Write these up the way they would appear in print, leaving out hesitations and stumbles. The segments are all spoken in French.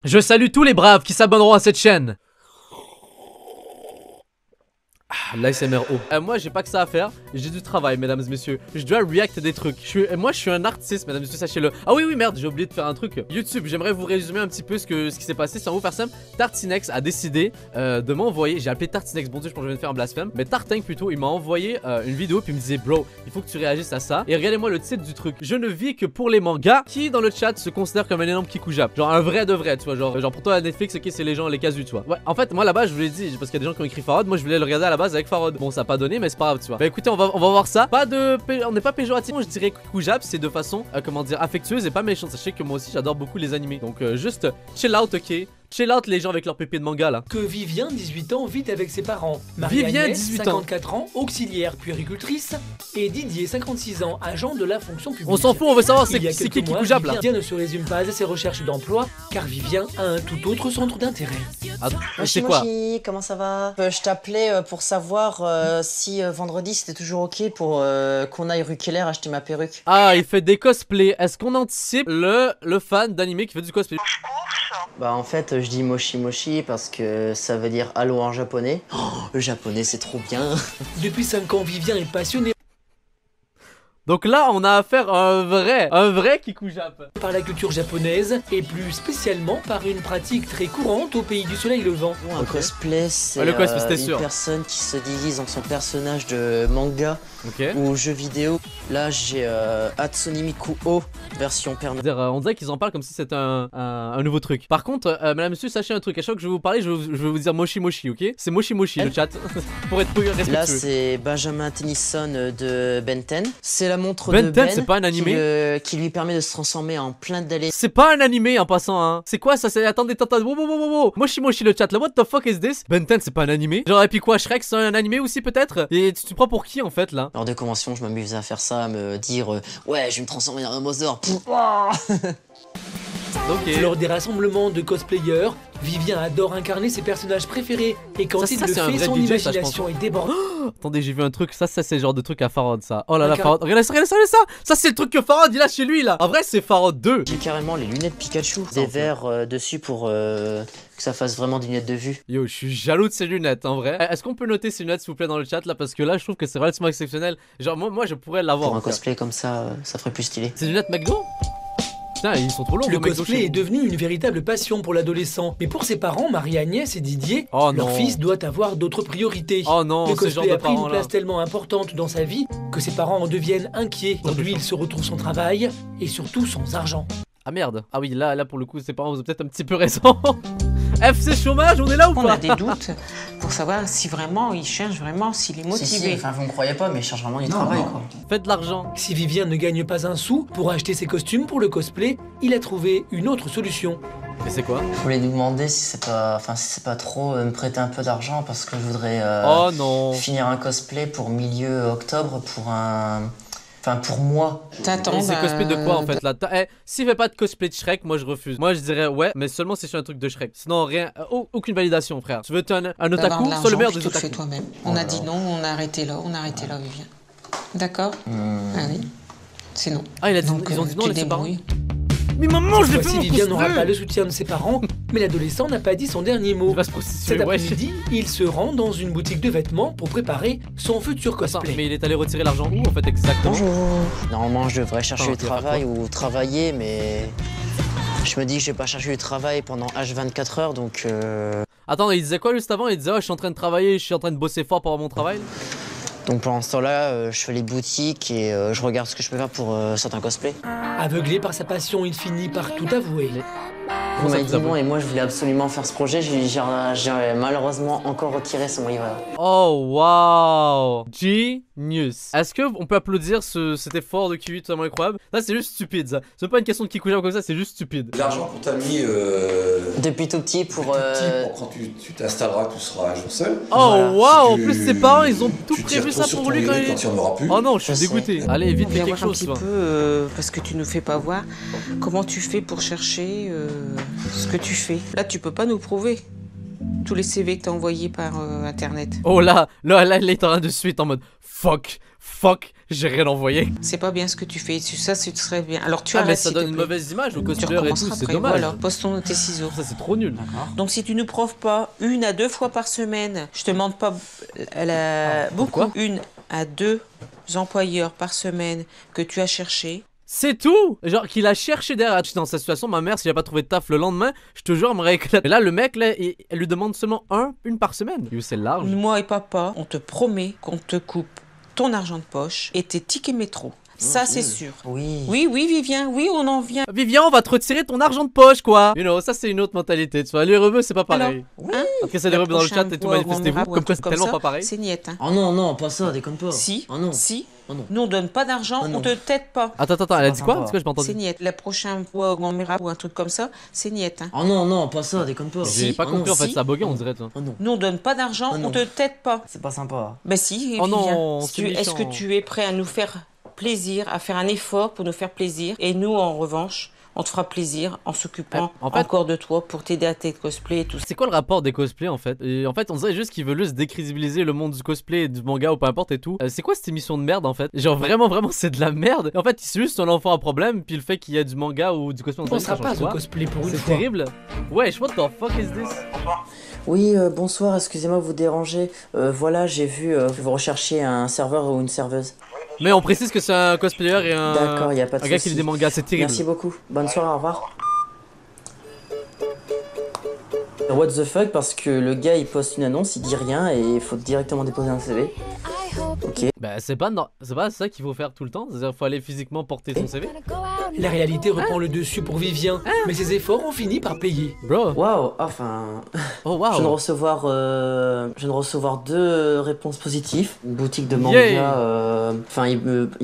Je salue tous les braves qui s'abonneront à cette chaîne. L'ASMR haut. Moi j'ai pas que ça à faire, j'ai du travail mesdames et messieurs. Je dois react des trucs. Moi je suis un artiste mesdames et messieurs, sachez-le. Ah oui merde, j'ai oublié de faire un truc. YouTube, j'aimerais vous résumer un petit peu ce qui s'est passé. Sans vous faire simple, Tartinex a décidé de m'envoyer. J'ai appelé Tartinex, bon dieu je pense que je viens de faire un blasphème. Mais Tartin plutôt, il m'a envoyé une vidéo puis il me disait bro, il faut que tu réagisses à ça. Et regardez-moi le titre du truc. Je ne vis que pour les mangas. Qui dans le chat se considère comme un énorme kikoujap? Genre un vrai de vrai, tu vois, genre pour toi à Netflix, ok c'est les gens, les casus, tu vois. Ouais, en fait moi là-bas je vous l'ai dit, parce qu'il y a des gens qui ont écrit Farod, moi je voulais le regarder à la base avec Farod. Bon ça a pas donné mais c'est pas grave tu vois. Bah écoutez on va voir ça. Pas de on n'est pas péjoratif, je dirais kikoujap c'est de façon comment dire affectueuse et pas méchante. Sachez que moi aussi j'adore beaucoup les animés. Donc juste chill out, ok. Chill out les gens avec leur pépé de manga là. Que Vivien, 18 ans, vit avec ses parents. Vivien, 18 ans. 54 ans, auxiliaire puéricultrice. Et Didier, 56 ans, agent de la fonction publique. On s'en fout, on veut savoir c'est qui Kikoujap là. Vivien ne se résume pas à ses recherches d'emploi, car Vivien a un tout autre centre d'intérêt. Ah, c'est quoi? Comment ça va? Je t'appelais pour savoir si vendredi c'était toujours ok pour qu'on aille rue Keller acheter ma perruque. Ah, il fait des cosplays. Est-ce qu'on anticipe le fan d'animé qui fait du cosplay? Bah en fait je dis mochi mochi parce que ça veut dire allô en japonais. Oh, le japonais c'est trop bien. Depuis 5 ans, Vivien est passionné Donc là, on a affaire à un vrai Kikoujap. par la culture japonaise et plus spécialement par une pratique très courante au pays du soleil levant. Un cosplay c'est une personne qui se déguise en son personnage de manga ou jeu vidéo. Là j'ai Hatsune Miku O version Père Noël. On dirait qu'ils en parlent comme si c'était un nouveau truc. Par contre, madame monsieur, sachez un truc. À chaque fois que je vais vous parler, je vais vous dire mochi mochi, ok? C'est mochi mochi le chat. Pour être respectueux. Là c'est Benjamin Tennyson de Ben 10. C'est la montre Ben de Ben, c'est pas un animé qui lui permet de se transformer en plein d'allées. C'est pas un animé en passant hein. C'est quoi ça? C'est attendez wow. Mochi mochi le chat là, what the fuck is this? Ben 10 c'est pas un animé. Genre et puis quoi, Shrek c'est un animé aussi peut-être? Et tu prends pour qui en fait là? Lors de convention je m'amusais à faire ça, à me dire ouais je vais me transformer en un Mother. Lors des rassemblements de cosplayers, Vivien adore incarner ses personnages préférés et quand il le fait, son imagination est débordante. Attendez, j'ai vu un truc, ça c'est le genre de truc à Farod ça. Oh là là, Farod, regardez ça. Ça c'est le truc que Farod il a chez lui là. En vrai c'est Farod 2. J'ai carrément les lunettes Pikachu, des verres dessus pour que ça fasse vraiment des lunettes de vue. Yo, je suis jaloux de ces lunettes en vrai. Est-ce qu'on peut noter ces lunettes s'il vous plaît dans le chat là? Parce que là je trouve que c'est relativement exceptionnel. Genre moi je pourrais l'avoir. Pour un cosplay comme ça, ça ferait plus stylé. Ces lunettes McDo? Putain, ils sont trop longs. Le cosplay est devenu une véritable passion pour l'adolescent. Mais pour ses parents, Marie-Agnès et Didier, leur fils doit avoir d'autres priorités. Oh non, le cosplay a pris une place tellement importante dans sa vie que ses parents en deviennent inquiets. Aujourd'hui, il se retrouve son travail et surtout son argent. Ah merde. Ah oui, là pour le coup, ses parents vous êtes peut-être un petit peu récents. FC chômage, on est là ou pas? On a des doutes pour savoir si vraiment il cherche vraiment, s'il est motivé. Si, enfin vous me croyez pas mais il cherche vraiment du travail quoi. Faites de l'argent. Si Vivien ne gagne pas un sou pour acheter ses costumes pour le cosplay, il a trouvé une autre solution. Et c'est quoi? Je voulais nous demander si c'est pas trop me prêter un peu d'argent parce que je voudrais finir un cosplay pour milieu octobre pour un... Enfin pour moi. T'attends. C'est cosplay de quoi en fait là? S'il fait pas de cosplay de Shrek, moi je refuse. Moi je dirais ouais, mais seulement si je fais un truc de Shrek. Sinon rien, aucune validation frère. Tu veux être un otaku? Sois le meilleur des otaku. Toi-même. On a dit non, on a arrêté là, Vivien. D'accord? Ah oui. C'est non. Ah ils ont dit non les parents. Mais maman, je l'ai fait. Vivien n'aura pas le soutien de ses parents, mais l'adolescent n'a pas dit son dernier mot. Il va se prostituer. Cet après-midi, il se rend dans une boutique de vêtements pour préparer son futur cosplay. Mais il est allé retirer l'argent où en fait exactement? Bonjour. Normalement, je devrais chercher du travail ou travailler, mais je me dis que je vais pas chercher du travail pendant H24 heures, donc. Attends, il disait quoi juste avant? Il disait oh, je suis en train de travailler, je suis en train de bosser fort pour avoir mon travail. Donc pendant ce temps-là, je fais les boutiques et je regarde ce que je peux faire pour certains cosplays. Aveuglé par sa passion, il finit par tout avouer. Vous m'avez dit non et moi je voulais absolument faire ce projet, j'ai malheureusement encore retiré son livret. Oh wow, genius. Est-ce qu'on peut applaudir cet effort de Kiwi totalement incroyable? Là c'est juste stupide ça. C'est pas une question de Kikoujap comme ça, c'est juste stupide. L'argent qu'on t'a mis depuis tout petit pour quand tu t'installeras, tu seras un jour seul. Oh wow, en plus ses parents ils ont tout prévu ça pour lui quand il y en aura plus. Oh non, je suis dégoûté. Allez vite, fais quelque chose. Un petit peu parce que tu nous fais pas voir comment tu fais pour chercher ce que tu fais. Là tu peux pas nous prouver. tous les CV que t'as envoyés par internet. Oh là, il est en train de suite en mode fuck, j'ai rien envoyé. C'est pas bien ce que tu fais, ça ce serait bien. Alors tu arrêtes, mais ça donne une mauvaise image aux cosplayers et tout, c'est dommage. Voilà, pose tes ciseaux. Ça c'est trop nul. Donc si tu nous prouves pas 1 à 2 fois par semaine, je te demande pas beaucoup, 1 à 2 employeurs par semaine que tu as cherché. C'est tout. Genre qu'il a cherché derrière. Dans cette situation, ma mère, s'il a pas trouvé de taf le lendemain, je te jure, elle me rééclate. Mais là, le mec, là, elle lui demande seulement une par semaine. C'est large. Moi et papa, on te promet qu'on te coupe ton argent de poche et tes tickets métro. Ça, c'est sûr. Oui, Vivien, oui, on en vient. Vivien, on va te retirer ton argent de poche, quoi. You know, ça, c'est une autre mentalité. Tu vois, les rebeux, c'est pas pareil. En tout cas, c'est les rebeux dans le chat et tout, manifestez-vous. Comme quoi, c'est tellement pas pareil. C'est niette. Oh non, pas ça, déconne pas. Si, oh non. Si. Oh non. Nous on donne pas d'argent, on te t'aide pas. Attends, elle a dit quoi? Parce que j'ai pas entendu. C'est niette. La prochaine fois on verra ou un truc comme ça, c'est niette. Oh non, pas ça, déconne pas. J'ai pas compris en fait, ça a bugué on dirait. Oh non. Nous on donne pas d'argent, on te t'aide pas. C'est pas sympa. Bah si, oh non, est-ce que tu es prêt à nous faire plaisir, à faire un effort pour nous faire plaisir? Et nous en revanche, on te fera plaisir en s'occupant encore de toi pour t'aider à tes cosplays et tout ça. C'est quoi le rapport des cosplays en fait? Et en fait, on dirait juste qu'ils veulent juste décrédibiliser le monde du cosplay et du manga ou peu importe et tout. C'est quoi cette émission de merde en fait? Genre vraiment, c'est de la merde. Et en fait, c'est juste un enfant à problème, puis le fait qu'il y ait du manga ou du cosplay. On sera pas au cosplay pour une fois. C'est terrible. Wesh, what the fuck is this? Oui, bonsoir, excusez-moi de vous déranger. Voilà, j'ai vu que vous recherchiez un serveur ou une serveuse. Mais on précise que c'est un cosplayer et un gars qui lit des mangas, c'est terrible. Merci beaucoup, bonne soirée, au revoir. What the fuck, parce que le gars il poste une annonce, il dit rien et il faut directement déposer un CV. Ok. Bah c'est pas ça qu'il faut faire tout le temps, c'est-à-dire qu'il faut aller physiquement porter son CV. La réalité reprend le dessus pour Vivien, mais ses efforts ont fini par payer. Bro. Waouh, enfin... Oh wow. Je viens de recevoir 2 réponses positives. Une boutique de manga, enfin il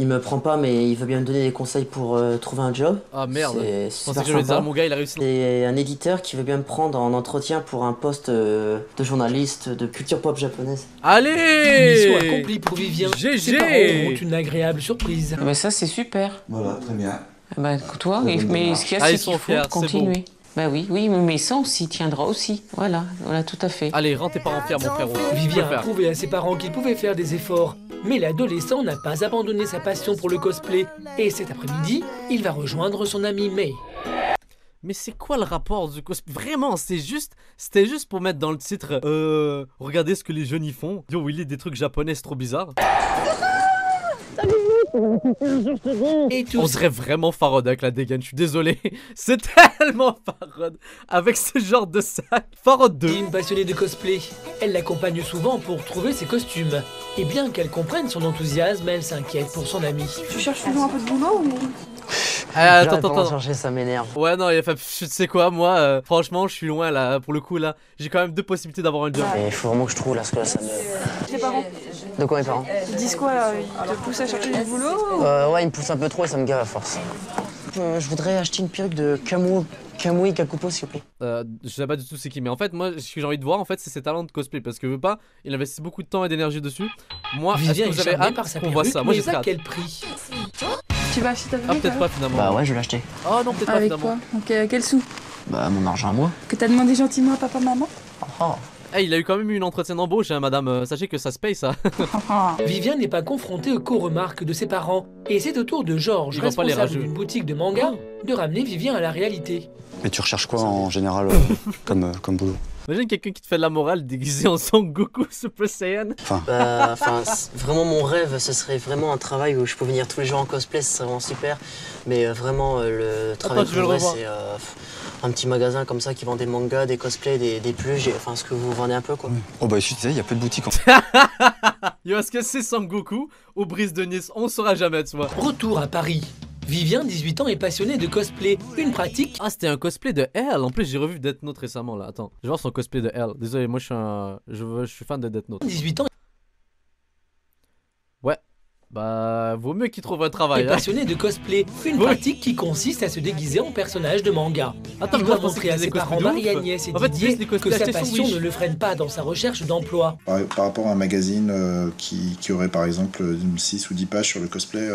me prend pas mais il veut bien me donner des conseils pour trouver un job. Ah merde, je pensais que je vais dire mon gars il a réussi. Et un éditeur qui veut bien me prendre en entretien pour un poste de journaliste de culture pop japonaise. Allez, mission accomplie pour Vivien. GG. Ses parents auront une agréable surprise. Bah ça c'est super. Voilà, très bien. Bah toi, mais ce qu'il y a c'est qu'il faut continuer. Bah oui, mais ça aussi tiendra aussi. Voilà, tout à fait. Allez, rends tes parents fiers, mon frérot. Vivien a prouvé à ses parents qu'il pouvait faire des efforts. Mais l'adolescent n'a pas abandonné sa passion pour le cosplay. Et cet après-midi, il va rejoindre son ami May. Mais c'est quoi le rapport du cosplay? Vraiment, c'était juste pour mettre dans le titre regardez ce que les jeunes y font. Yo, Willy, des trucs japonais, c'est trop bizarre. Et on dirait vraiment Farod avec la dégaine, je suis désolé. C'est tellement Farod avec ce genre de sac. Farod 2. Une passionnée de cosplay, elle l'accompagne souvent pour trouver ses costumes. Et bien qu'elle comprenne son enthousiasme, elle s'inquiète pour son ami. Tu cherches toujours un peu de boulot ou... Attends. Changer, ça m'énerve. Ouais, non, tu sais quoi, moi, franchement, je suis loin là. Pour le coup, là, j'ai quand même 2 possibilités d'avoir un job. Il faut vraiment que je trouve là, parce que là, ça me. Tes parents. De quoi mes parents? Ils disent quoi là? Ils te poussent à chercher du boulot ou... Ouais, ils me poussent un peu trop et ça me gave à force. Je voudrais acheter une perruque de Kamui Kakupo, s'il vous plaît. Je sais pas du tout c'est qui, mais en fait, moi, ce que j'ai envie de voir, en fait, c'est ses talents de cosplay. Parce que veut pas, il investit beaucoup de temps et d'énergie dessus. Moi, est-ce que vous avez hâte qu'on voit ça? Moi, j'ai hâte. Quel prix? Tu vas acheter ta perruque? Ah, peut-être pas finalement. Bah ouais, je vais l'acheter. Oh non, peut-être pas avec finalement. quoi? Donc quel sou? Bah mon argent à moi. Que t'as demandé gentiment à papa maman? Oh. Hey, il a eu quand même eu une entretien d'embauche, hein, madame. Sachez que ça se paye, ça. Vivien n'est pas confronté qu'aux remarques de ses parents. Et c'est au tour de Georges, responsable d'une boutique de manga, de ramener Vivien à la réalité. Mais tu recherches quoi en général comme boulot? Imagine quelqu'un qui te fait de la morale déguisé en Son Goku Super Saiyan. Vraiment mon rêve, ce serait vraiment un travail où je peux venir tous les jours en cosplay, ce serait vraiment super. Mais vraiment le travail que je voudrais, c'est un petit magasin comme ça qui vend des mangas, des cosplays, des pluges, enfin ce que vous vendez un peu quoi. Oh bah tu sais, il y a peu de boutiques en Yo, est-ce que c'est Son Goku ou Brise de Nice? On saura jamais, tu vois. Retour à Paris. Vivien, 18 ans, est passionné de cosplay, une pratique... Ah, c'était un cosplay de L. En plus, j'ai revu Death Note récemment, là. Attends, je vais voir son cosplay de L. Désolé, moi, je suis fan de Death Note. 18 ans... Ouais. Bah, vaut mieux qu'il trouve un est travail. Hein. passionné de cosplay, une pratique qui consiste à se déguiser en personnage de manga. Attends, Il moi, doit je pensais montrer à qu'ils ses faisaient parents cosplay de ouf. Marie-Agnès et En fait, Didier les que cosplays sa achetés sur passion Wish. ne le freine pas dans sa recherche d'emploi. Par rapport à un magazine qui aurait par exemple 6 ou 10 pages sur le cosplay,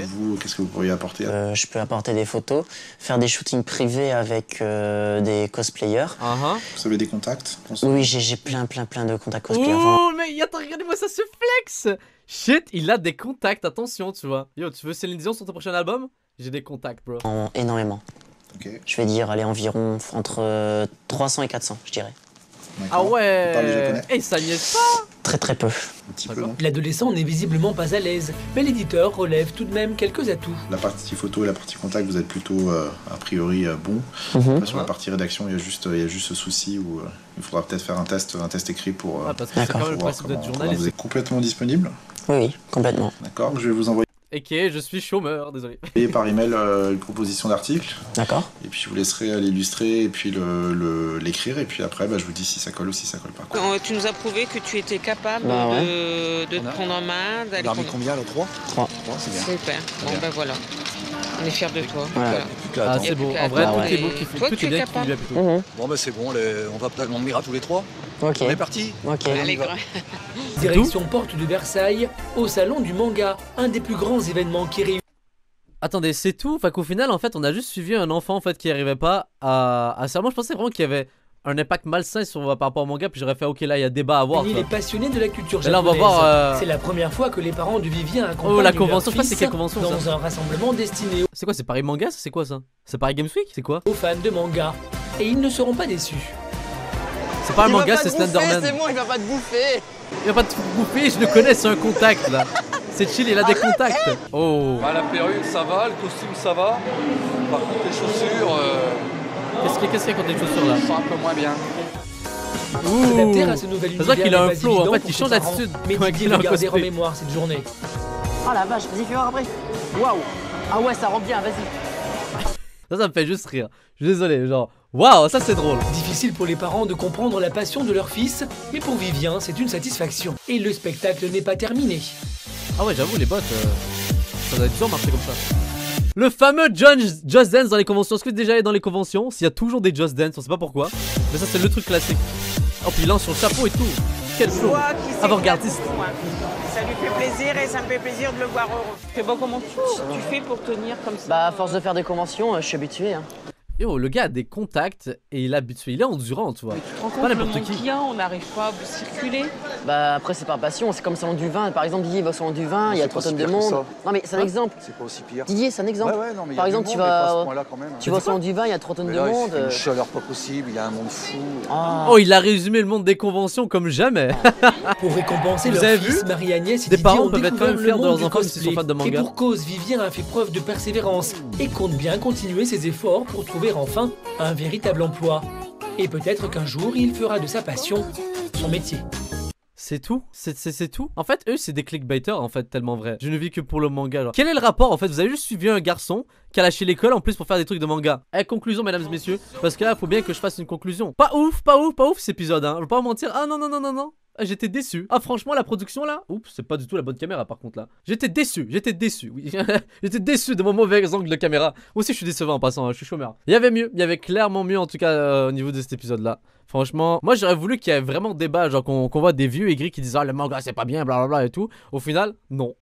vous, qu'est-ce que vous pourriez apporter? Je peux apporter des photos, faire des shootings privés avec des cosplayers. Vous avez des contacts? Oui, j'ai plein de contacts cosplayers. Oh, mais attends, regardez-moi ça se flex. Shit, il a des contacts, attention, tu vois. Yo, tu veux Céline Dion sur ton prochain album? J'ai des contacts, bro. Énormément. Je vais dire, allez, environ entre 300 et 400, je dirais. Ah ouais. Vous parlez japonais? Et ça niaise pas. Très peu. Un petit peu, non? L'adolescent n'est visiblement pas à l'aise, mais l'éditeur relève tout de même quelques atouts. La partie photo et la partie contact, vous êtes plutôt a priori bon. Sur la partie rédaction, il y a juste ce souci où il faudra peut-être faire un test écrit pour. Parce que c'est quand même le principe d'être journaliste. Vous êtes complètement disponible? Oui, complètement. D'accord, je vais vous envoyer Ok, je suis chômeur, désolé. par email une proposition d'article. D'accord. Et puis je vous laisserai l'illustrer et puis l'écrire. Et puis après, je vous dis si ça colle ou si ça colle pas. Tu nous as prouvé que tu étais capable de te prendre en main, d'aller On a remis combien, le 3? 3. C'est bien. Super. Bon, ben voilà. On est fiers de toi. Voilà. Ah, c'est beau. En vrai, tout est beau qui fait. Toi, Tout tu est es bien qui capable. lui a plutôt. Bon, bah c'est bon, on ira tous les 3. Ok. On est parti. Ok. Allez, grand. Direction porte de Versailles, au salon du manga, un des plus grands événements qui réunit. Attendez, c'est tout? Enfin qu'au final, en fait, on a juste suivi un enfant en fait qui arrivait pas à ça. Moi, je pensais vraiment qu'il y avait un impact malsain par rapport au manga, puis j'aurais fait ok, là, il y a débat à avoir. Il est passionné de la culture Mais là, on va japonaise. voir. C'est la première fois que les parents de Vivien accompagnent la convention, leur je sais pas c'est fils quelle convention, dans ça. un rassemblement destiné C'est quoi? C'est Paris Manga? C'est quoi ça? C'est Paris Games Week? C'est quoi? aux fans de manga. Et ils ne seront pas déçus. C'est pas un manga, c'est Slenderman. C'est bon, il va pas te bouffer. Il va pas te bouffer, je le connais, c'est un contact là. C'est chill, il a des contacts. Oh. Bah, la perruque ça va, le costume ça va. Par contre les chaussures, Qu'est-ce qu'il y a quand les chaussures là? sont un peu moins bien. S'adapter à ce nouvel Ça se voit univers qu'il a n'est un pas flow, évident en fait, pour il ses change parents, d'attitude mais quand Didier il a un le gardait en cosplay. mémoire cette journée. Oh la vache, vas-y, fais voir après. Waouh. Ah ouais, ça rend bien, vas-y. Ça me fait juste rire. Je suis désolé, genre, waouh, ça c'est drôle. Difficile pour les parents de comprendre la passion de leur fils, mais pour Vivien, c'est une satisfaction. Et le spectacle n'est pas terminé. Ah ouais, j'avoue, les bots, ça doit être dur de marcher comme ça. Le fameux Just Dance dans les conventions. Est-ce que tu es déjà allé dans les conventions? S'il y a toujours des Just Dance, on sait pas pourquoi. Mais ça, c'est le truc classique. Oh, puis il lance son chapeau et tout. Quel flow. Avant-gardiste. Ça lui fait plaisir et ça me fait plaisir de le voir heureux. C'est bon, comment tu fais pour tenir comme ça? Bah, à force de faire des conventions, je suis habitué. Hein. Yo, le gars a des contacts et il est habitué. Il est endurant, tu vois. Tu te rends Pas compte le n'importe monde qui. qu'il y a, on n'arrive pas à circuler. Bah, après, c'est par passion. C'est comme salon du vin. Par exemple, Didier va au salon du vin, il y a 3 tonnes de monde. Non, mais c'est un exemple. C'est pas aussi pire. Didier, c'est un exemple. Ouais, non, mais Par exemple, tu vas au salon du du vin, il y a 3 tonnes de là, monde. il fait une chaleur pas possible, il y a un monde fou. Ah. Oh, il a résumé le monde des conventions comme jamais. Pour récompenser Vous leur avez fils, vu Marie-Agnès et Des Didier parents ont peuvent être quand découvert même le fiers de monde leurs du enfants s'ils sont cosplay. fans de Et manga. pour cause, Vivien a fait preuve de persévérance et compte bien continuer ses efforts pour trouver enfin un véritable emploi. Et peut-être qu'un jour, il fera de sa passion son métier. C'est tout? C'est tout? En fait, eux, c'est des clickbaiters, en fait, tellement vrai. Je ne vis que pour le manga, genre. Quel est le rapport, en fait? Vous avez juste suivi un garçon qui a lâché l'école, en plus, pour faire des trucs de manga. Eh, conclusion, mesdames et messieurs. Parce que là, faut bien que je fasse une conclusion. Pas ouf, pas ouf, pas ouf, cet épisode, hein. Je vais pas vous mentir. Ah, non, non, non, non, non. Ah, j'étais déçu. Ah, franchement, la production, là. Oups, c'est pas du tout la bonne caméra, par contre, là. J'étais déçu, oui. J'étais déçu de mon mauvais angle de caméra. Moi aussi, je suis décevant en passant, hein. Je suis chômeur. Il y avait mieux, il y avait clairement mieux, en tout cas, au niveau de cet épisode-là. Franchement, moi j'aurais voulu qu'il y ait vraiment débat, genre qu'on voit des vieux aigris qui disent ah le manga c'est pas bien, blablabla et tout. Au final, non.